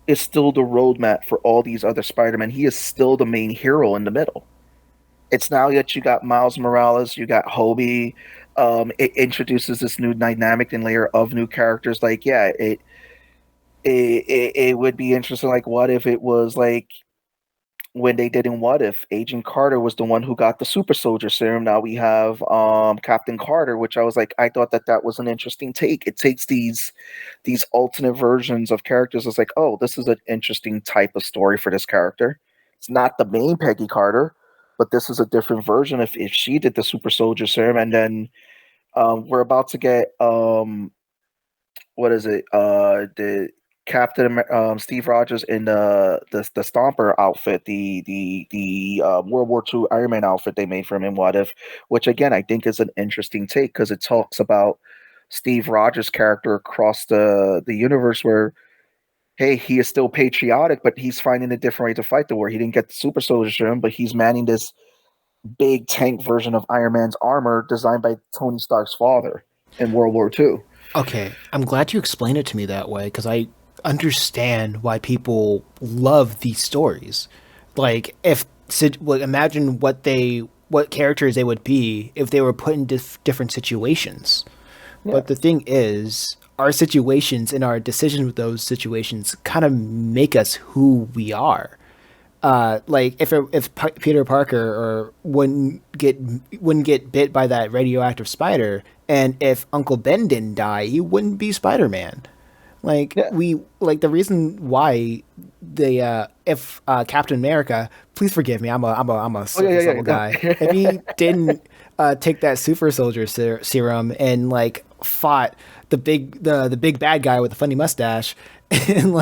is still the roadmap for all these other Spider-Men. He is still the main hero in the middle. It's now that you got Miles Morales, you got Hobie. It introduces this new dynamic and layer of new characters. Like, yeah, it would be interesting. Like, what if it was like when they did in What If, Agent Carter was the one who got the super soldier serum. Now we have Captain Carter, which I thought that was an interesting take. It takes these alternate versions of characters. It's like, oh, this is an interesting type of story for this character. It's not the main Peggy Carter, but this is a different version if she did the super soldier serum. And then we're about to get what is it? The Steve Rogers in the Stomper outfit, the World War II Iron Man outfit they made for him in What If, which again I think is an interesting take because it talks about Steve Rogers' character across the universe where hey, he is still patriotic, but he's finding a different way to fight the war. He didn't get the super soldier serum, but he's manning this big tank version of Iron Man's armor designed by Tony Stark's father in World War II. Okay, I'm glad you explained it to me that way because I understand why people love these stories. Like, imagine what characters they would be if they were put in different situations. Yeah. But the thing is, our situations and our decisions with those situations kind of make us who we are. Like if Peter Parker or wouldn't get bit by that radioactive spider, and if Uncle Ben didn't die, he wouldn't be Spider-Man. Yeah. The reason why they if Captain America, please forgive me, I'm a Oh yeah, surface yeah, level yeah. guy. If he didn't take that super soldier serum and like fought the big bad guy with the funny mustache in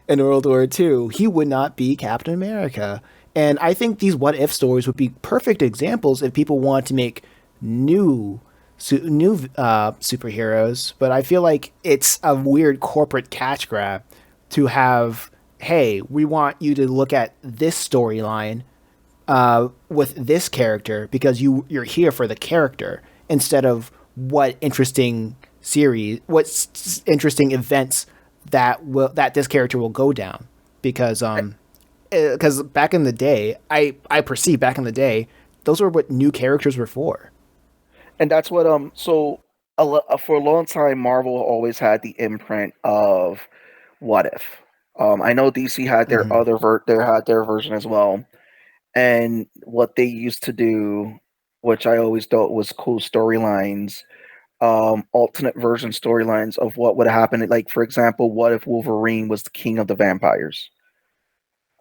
in World War II, he would not be Captain America. And I think these what if stories would be perfect examples if people want to make new superheroes, but I feel like it's a weird corporate cash grab to have. Hey, we want you to look at this storyline with this character because you're here for the character instead of what interesting events that this character will go down because back in the day, I perceive back in the day those were what new characters were for. And that's what for a long time Marvel always had the imprint of what if. I know DC had their Hmm. they had their version as well. And what they used to do, which I always thought was cool storylines, alternate version storylines of what would happen. Like for example, what if Wolverine was the king of the vampires?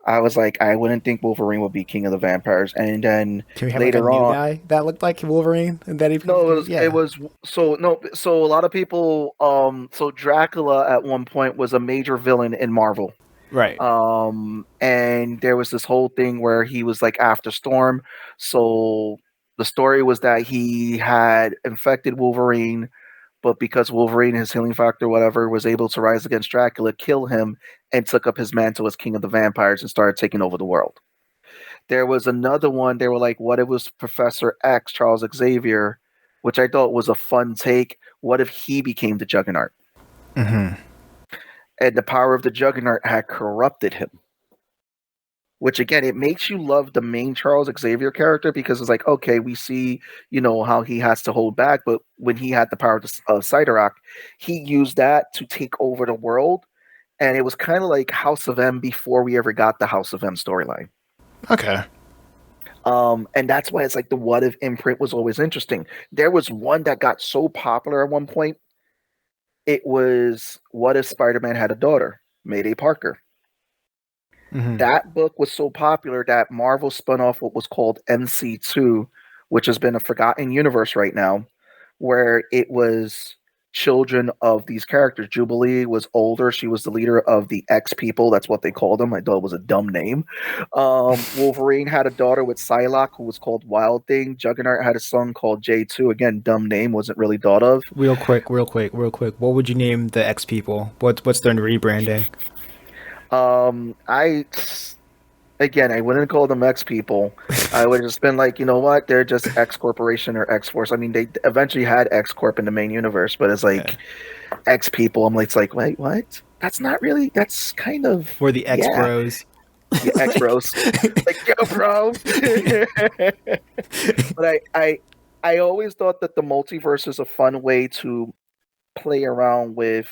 I was like, I wouldn't think Wolverine would be king of the vampires. And then Can we have like a later new on, guy that looked like Wolverine and that he becomes no, king? it Yeah, was so no, so a lot of people, so Dracula at one point was a major villain in Marvel. right. And there was this whole thing where he was like after Storm. So the story was that he had infected Wolverine, but because Wolverine, his healing factor, whatever, was able to rise against Dracula, kill him, and took up his mantle as king of the vampires and started taking over the world. There was another one. They were like, what if it was Professor X, Charles Xavier, which I thought was a fun take. What if he became the Juggernaut? Hmm. And the power of the Juggernaut had corrupted him. Which again, it makes you love the main Charles Xavier character because it's like, okay, we see, how he has to hold back, but when he had the power of Cyttorak, he used that to take over the world, and it was kind of like House of M before we ever got the House of M storyline. Okay. And that's why it's like the what if imprint was always interesting. There was one that got so popular at one point. It was what if Spider-Man had a daughter, Mayday Parker. Hmm. That book was so popular that Marvel spun off what was called MC2, which has been a forgotten universe right now, where it was children of these characters. Jubilee was older. She was the leader of the X people. That's what they called them. I thought it was a dumb name. Wolverine had a daughter with Psylocke who was called Wild Thing. Juggernaut had a son called J2. Again, dumb name, wasn't really thought of. Real quick. What would you name the X people? What's their rebranding? I Again, I wouldn't call them X people. I would have just been like, you know what? They're just X Corporation or X Force. I mean, they eventually had X Corp in the main universe, but it's Yeah. like X people. I'm like, it's like, wait, what? That's not really. That's kind of We're the X yeah, Bros. yeah, X Like, Bros. Like, yo, bro. But I always thought that the multiverse is a fun way to play around with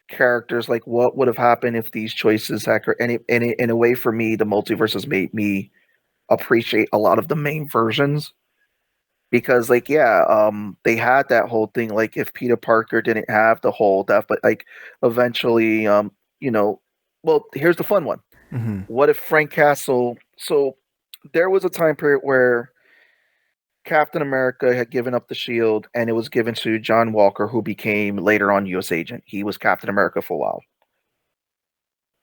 characters, like what would have happened if these choices had in a way. For me, the multiverse has made me appreciate a lot of the main versions because like yeah, they had that whole thing like if Peter Parker didn't have the whole death, but like eventually you know well, here's the fun one. hmm. What if Frank Castle, so there was a time period where Captain America had given up the shield and it was given to John Walker, who became later on US agent. He was Captain America for a while.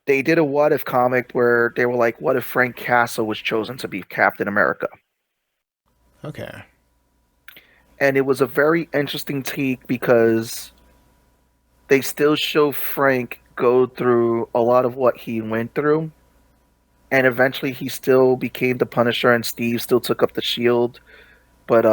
They did a what if comic where they were like, what if Frank Castle was chosen to be Captain America? Okay. And it was a very interesting take because they still show Frank go through a lot of what he went through, and eventually he still became the Punisher, and Steve still took up the shield. But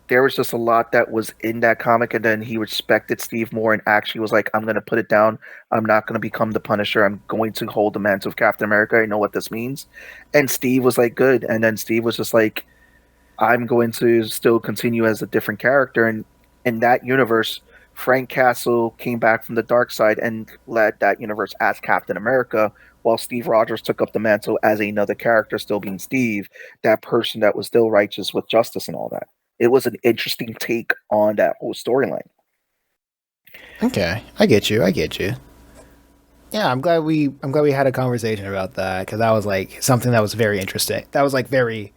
there was just a lot that was in that comic, and then he respected Steve more and actually was like, I'm going to put it down. I'm not going to become the Punisher. I'm going to hold the mantle of Captain America. I know what this means. And Steve was like, good. And then Steve was just like, I'm going to still continue as a different character. And in that universe, Frank Castle came back from the dark side and led that universe as Captain America, while Steve Rogers took up the mantle as another character, still being Steve, that person that was still righteous with justice and all that. It was an interesting take on that whole storyline. Okay, I get you. I get you. Yeah, I'm glad we had a conversation about that because that was like something that was very interesting. That was like very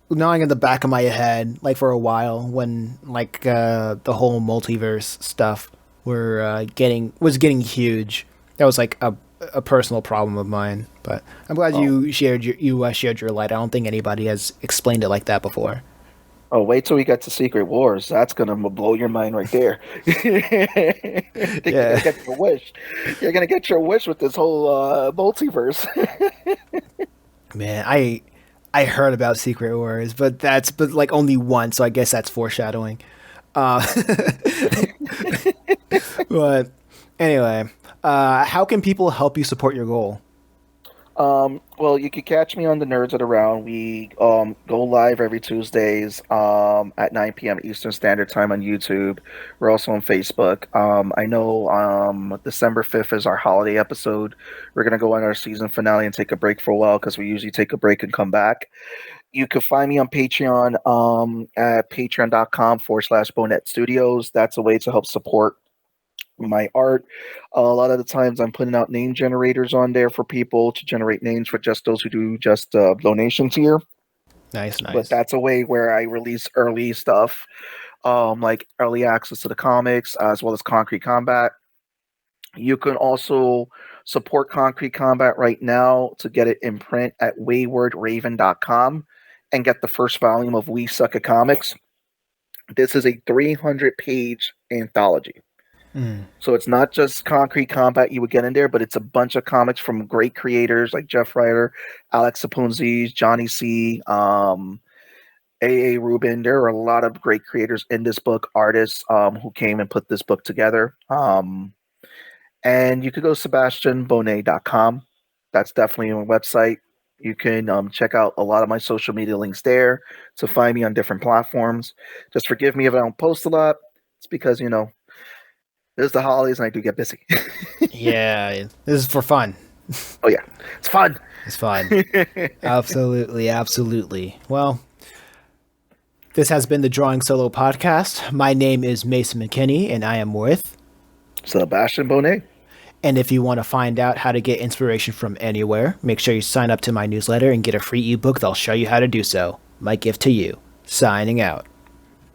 gnawing in the back of my head, like for a while when like the whole multiverse stuff was getting huge. That was like a personal problem of mine. But I'm glad you shared your light. I don't think anybody has explained it like that before. Oh, wait till we get to Secret Wars. That's gonna blow your mind right there. You're gonna get your wish. You're gonna get your wish with this whole multiverse. Man, I heard about Secret Wars, but like only once, so I guess that's foreshadowing. But anyway, how can people help you support your goal? Well, you can catch me on the Nerds at Around. We go live every Tuesdays at 9 p.m. Eastern Standard Time on YouTube. We're also on Facebook. I know December 5th is our holiday episode. We're gonna go on our season finale and take a break for a while because we usually take a break and come back. You can find me on Patreon at patreon.com/Bonet Studios. That's a way to help support my art. A lot of the times I'm putting out name generators on there for people to generate names for just those who do just donations here. Nice. But that's a way where I release early stuff, like early access to the comics as well as Koncrete Kombat. You can also support Koncrete Kombat right now to get it in print at waywardraven.com and get the first volume of We Suck at Comics. This is a 300-page anthology. So it's not just Koncrete Kombat you would get in there, but it's a bunch of comics from great creators like Jeff Ryder, Alex Sapunzi, Johnny C, A.A. Rubin. There are a lot of great creators in this book, artists who came and put this book together. And you could go to SebastianBonet.com. That's definitely a website. You can check out a lot of my social media links there to find me on different platforms. Just forgive me if I don't post a lot. It's because, there's the holidays and I do get busy. Yeah, this is for fun. Oh yeah, it's fun. It's fun. Absolutely. Well, this has been the Drawing Solo podcast. My name is Mason McKinney, and I am with Sebastian Bonet. And if you want to find out how to get inspiration from anywhere, make sure you sign up to my newsletter and get a free ebook that'll show you how to do so. My gift to you. Signing out.